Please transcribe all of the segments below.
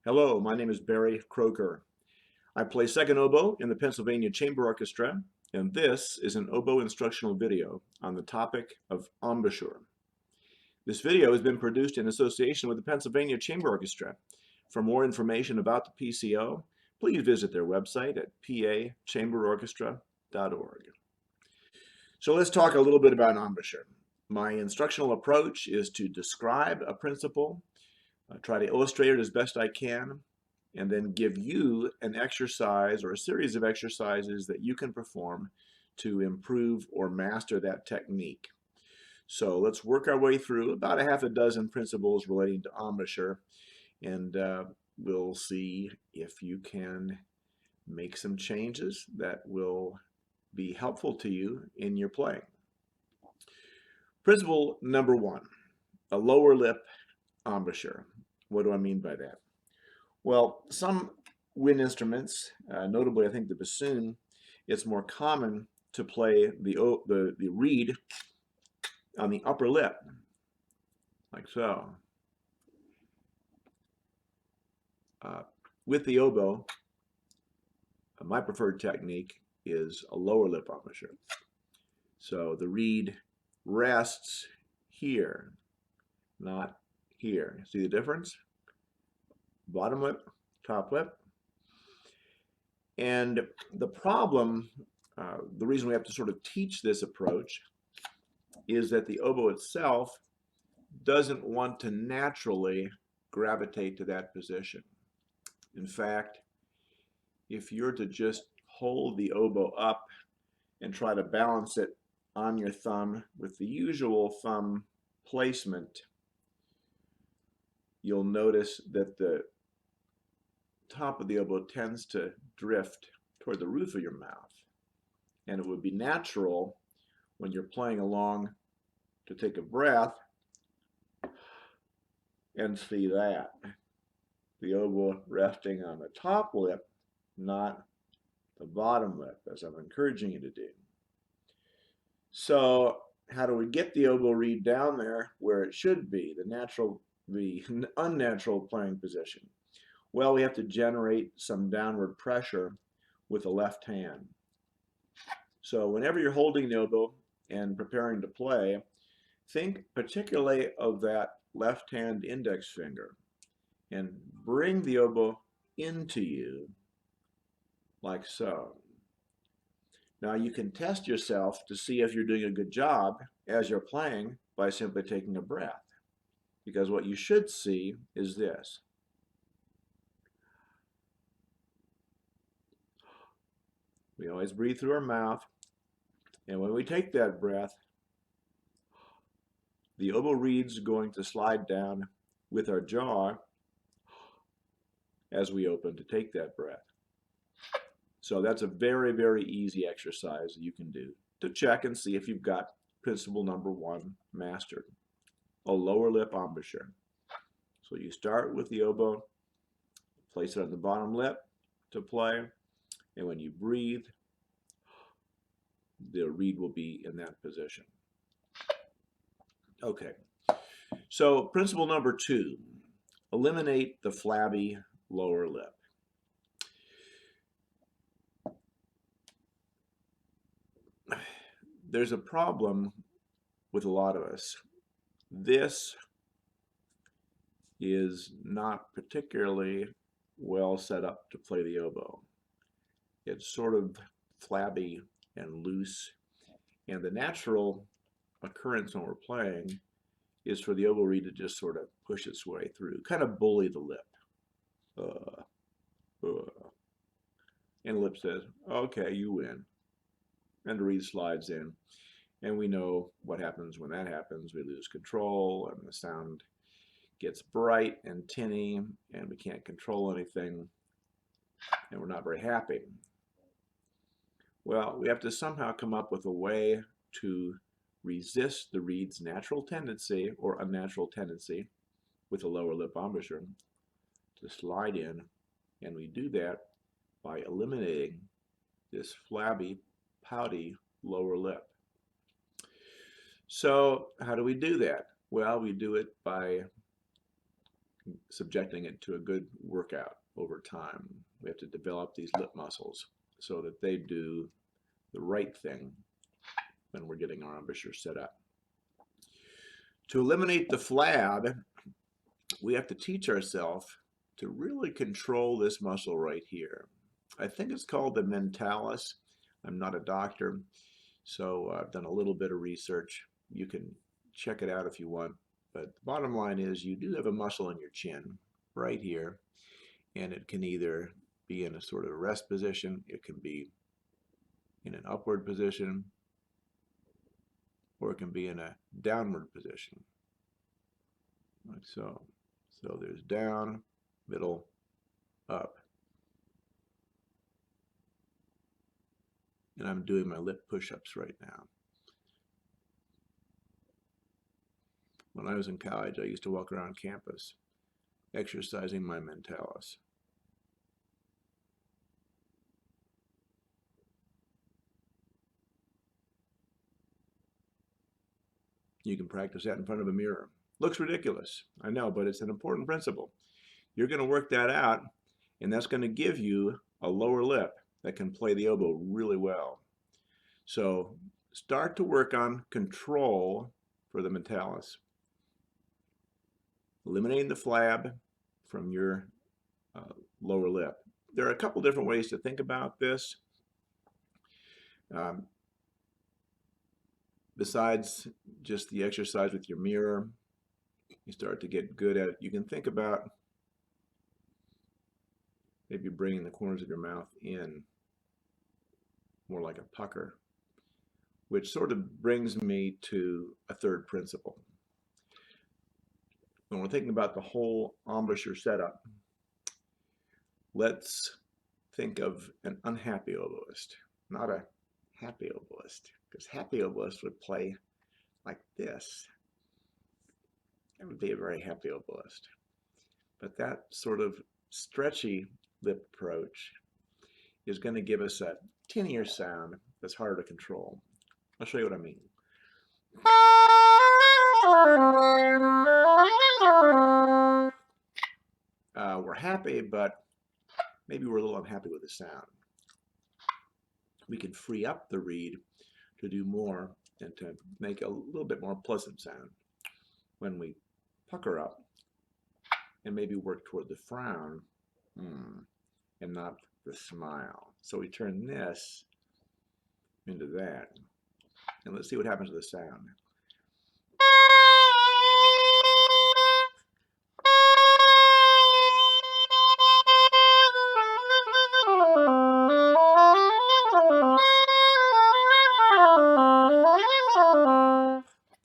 Hello, my name is Barry Kroeker. I play second oboe in the Pennsylvania Chamber Orchestra, and this is an oboe instructional video on the topic of embouchure. This video has been produced in association with the Pennsylvania Chamber Orchestra. For more information about the PCO, please visit their website at pachamberorchestra.org. So let's talk a little bit about embouchure. My instructional approach is to describe a principle, try to illustrate it as best I can, and then give you an exercise or a series of exercises that you can perform to improve or master that technique. So let's work our way through about a half a dozen principles relating to embouchure, and we'll see if you can make some changes that will be helpful to you in your playing. Principle number one, a lower lip embouchure. What do I mean by that? Well, some wind instruments, notably I think the bassoon, it's more common to play the reed on the upper lip, like so. With the oboe, my preferred technique is a lower lip embouchure. So the reed rests here, not here. See the difference? Bottom lip, top lip. And the problem, the reason we have to sort of teach this approach is that the oboe itself doesn't want to naturally gravitate to that position. In fact, if you're to just hold the oboe up and try to balance it on your thumb with the usual thumb placement, you'll notice that the top of the oboe tends to drift toward the roof of your mouth. And it would be natural when you're playing along to take a breath and see that. The oboe resting on the top lip, not the bottom lip, as I'm encouraging you to do. So how do we get the oboe reed down there where it should be, the unnatural playing position? Well, we have to generate some downward pressure with the left hand. So whenever you're holding the oboe and preparing to play, think particularly of that left hand index finger and bring the oboe into you like so. Now you can test yourself to see if you're doing a good job as you're playing by simply taking a breath, because what you should see is this. We always breathe through our mouth, and when we take that breath, the oboe reed's going to slide down with our jaw as we open to take that breath. So that's a very, very easy exercise you can do to check and see if you've got principle number one mastered, a lower lip embouchure. So you start with the oboe, place it on the bottom lip to play, and when you breathe, the reed will be in that position. Okay, so principle number two, eliminate the flabby lower lip. There's a problem with a lot of us. This is not particularly well set up to play the oboe. It's sort of flabby and loose, and the natural occurrence when we're playing is for the oboe reed to just sort of push its way through, kind of bully the lip. And the lip says, okay, you win. And the reed slides in. And we know what happens when that happens. We lose control, and the sound gets bright and tinny, and we can't control anything, and we're not very happy. Well, we have to somehow come up with a way to resist the reed's natural tendency or unnatural tendency with a lower lip embouchure to slide in, and we do that by eliminating this flabby, pouty lower lip. So how do we do that? Well, we do it by subjecting it to a good workout over time. We have to develop these lip muscles so that they do the right thing when we're getting our embouchure set up. To eliminate the flab, we have to teach ourselves to really control this muscle right here. I think it's called the mentalis. I'm not a doctor, so I've done a little bit of research. You can check it out if you want. But the bottom line is you do have a muscle in your chin right here, and it can either be in a sort of rest position, it can be in an upward position, or it can be in a downward position, like so. So there's down, middle, up. And I'm doing my lip push-ups right now. When I was in college, I used to walk around campus exercising my mentalis. You can practice that in front of a mirror. Looks ridiculous, I know, but it's an important principle. You're going to work that out, and that's going to give you a lower lip that can play the oboe really well. So start to work on control for the mentalis, eliminating the flab from your lower lip. There are a couple different ways to think about this. Besides just the exercise with your mirror, you start to get good at it. You can think about maybe bringing the corners of your mouth in more like a pucker, which sort of brings me to a third principle. When we're thinking about the whole embouchure setup, let's think of an unhappy oboist, not a happy oboist, because happy oboist would play like this. That would be a very happy oboist. But that sort of stretchy lip approach is going to give us a tinnier sound that's harder to control. I'll show you what I mean. We're happy, but maybe we're a little unhappy with the sound. We can free up the reed to do more and to make a little bit more pleasant sound when we pucker up and maybe work toward the frown and not the smile. So we turn this into that. And let's see what happens to the sound.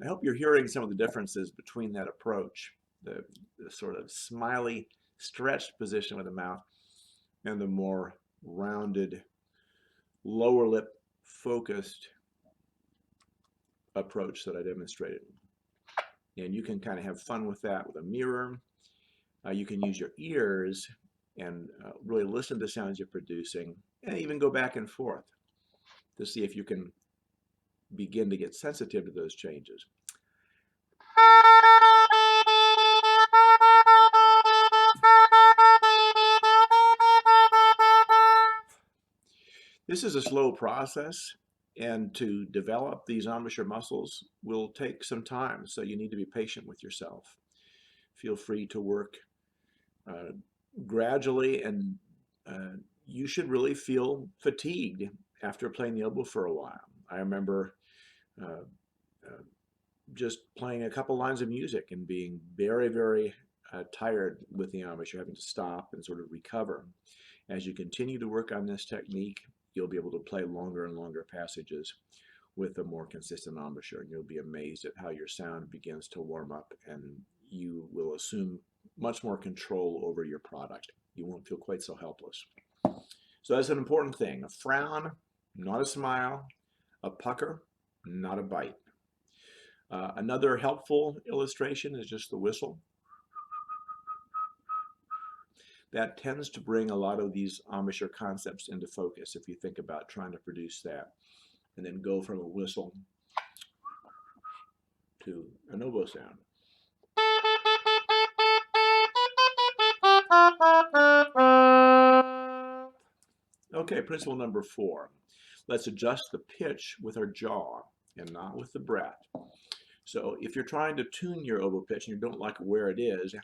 I hope you're hearing some of the differences between that approach, the sort of smiley, stretched position with the mouth, and the more rounded, lower lip focused approach that I demonstrated. And you can kind of have fun with that with a mirror. You can use your ears and really listen to the sounds you're producing, and even go back and forth to see if you can begin to get sensitive to those changes. This is a slow process, and to develop these embouchure muscles will take some time, so you need to be patient with yourself. Feel free to work gradually, and you should really feel fatigued after playing the oboe for a while. I remember just playing a couple lines of music and being very, very tired with the embouchure, having to stop and sort of recover. As you continue to work on this technique, you'll be able to play longer and longer passages with a more consistent embouchure, and you'll be amazed at how your sound begins to warm up, and you will assume much more control over your product. You won't feel quite so helpless. So that's an important thing. A frown, not a smile. A pucker, not a bite. Another helpful illustration is just the whistle. That tends to bring a lot of these embouchure concepts into focus if you think about trying to produce that, and then go from a whistle to an oboe sound. Okay, principle number 4. Let's adjust the pitch with our jaw and not with the breath. So if you're trying to tune your oboe pitch and you don't like where it is,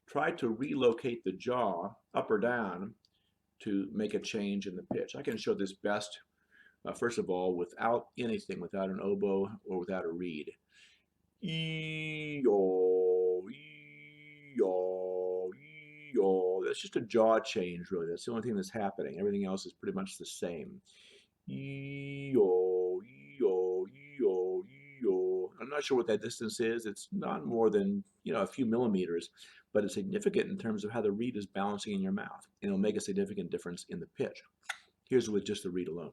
try to relocate the jaw up or down to make a change in the pitch. I can show this best, first of all, without anything, without an oboe or without a reed. E-o, e-o, e-o. That's just a jaw change, really. That's the only thing that's happening. Everything else is pretty much the same. E-o, e-o, e-o, e-o. I'm not sure what that distance is. It's not more than, a few millimeters, but it's significant in terms of how the reed is balancing in your mouth. And it'll make a significant difference in the pitch. Here's with just the reed alone.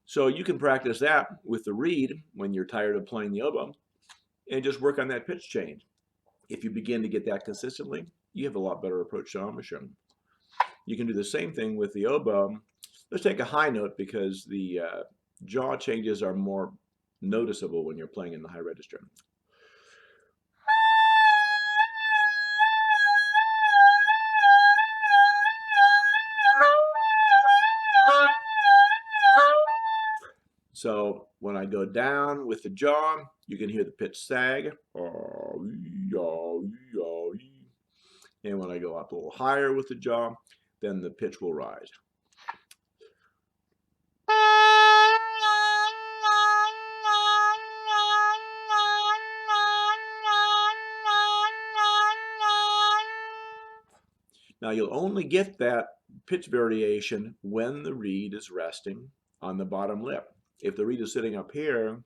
So you can practice that with the reed when you're tired of playing the oboe and just work on that pitch change. If you begin to get that consistently, you have a lot better approach to embouchure. You can do the same thing with the oboe. Let's take a high note because the jaw changes are more noticeable when you're playing in the high register. So when I go down with the jaw, you can hear the pitch sag. And when I go up a little higher with the jaw, then the pitch will rise. Now you'll only get that pitch variation when the reed is resting on the bottom lip. If the reed is sitting up here,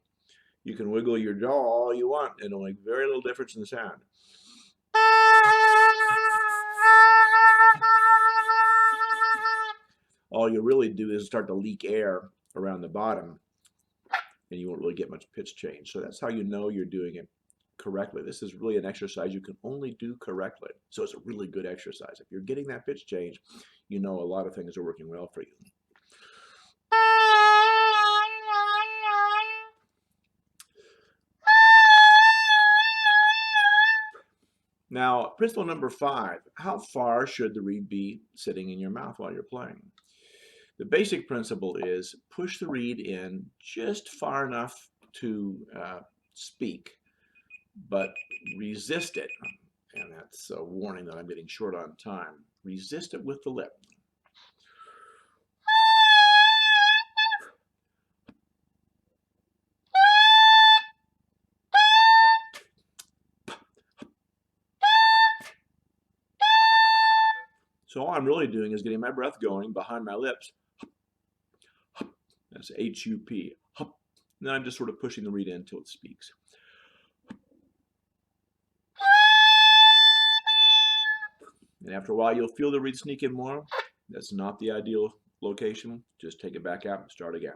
you can wiggle your jaw all you want and it'll make very little difference in the sound. All you really do is start to leak air around the bottom and you won't really get much pitch change. So that's how you know you're doing it correctly. This is really an exercise you can only do correctly. So it's a really good exercise. If you're getting that pitch change, you know a lot of things are working well for you. Now, principle number 5, how far should the reed be sitting in your mouth while you're playing? The basic principle is push the reed in just far enough to speak, but resist it. And that's a warning that I'm getting short on time. Resist it with the lip. So all I'm really doing is getting my breath going behind my lips. That's H-U-P. And then I'm just sort of pushing the reed in until it speaks. And after a while, you'll feel the reed sneak in more. That's not the ideal location. Just take it back out and start again.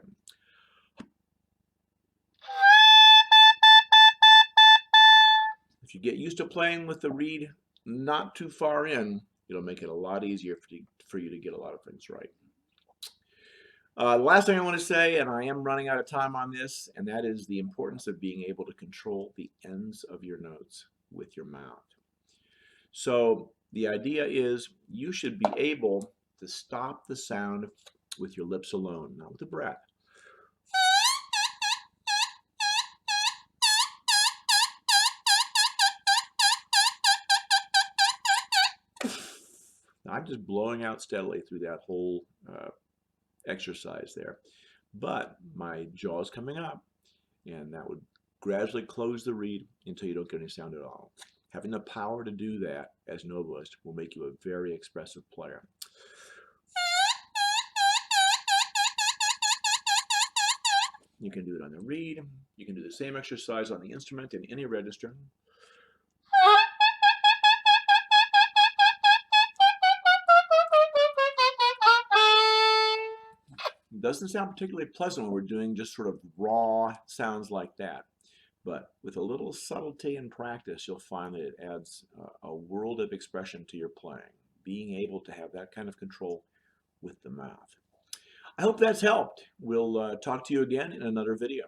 If you get used to playing with the reed not too far in, it'll make it a lot easier for you to get a lot of things right. The last thing I want to say, and I am running out of time on this, and that is the importance of being able to control the ends of your notes with your mouth. So the idea is you should be able to stop the sound with your lips alone, not with the breath. Now, I'm just blowing out steadily through that whole exercise there. But my jaw is coming up, and that would gradually close the reed until you don't get any sound at all. Having the power to do that as an oboist will make you a very expressive player. You can do it on the reed. You can do the same exercise on the instrument in any register. It doesn't sound particularly pleasant when we're doing just sort of raw sounds like that. But with a little subtlety and practice, you'll find that it adds a world of expression to your playing, being able to have that kind of control with the mouth. I hope that's helped. We'll talk to you again in another video.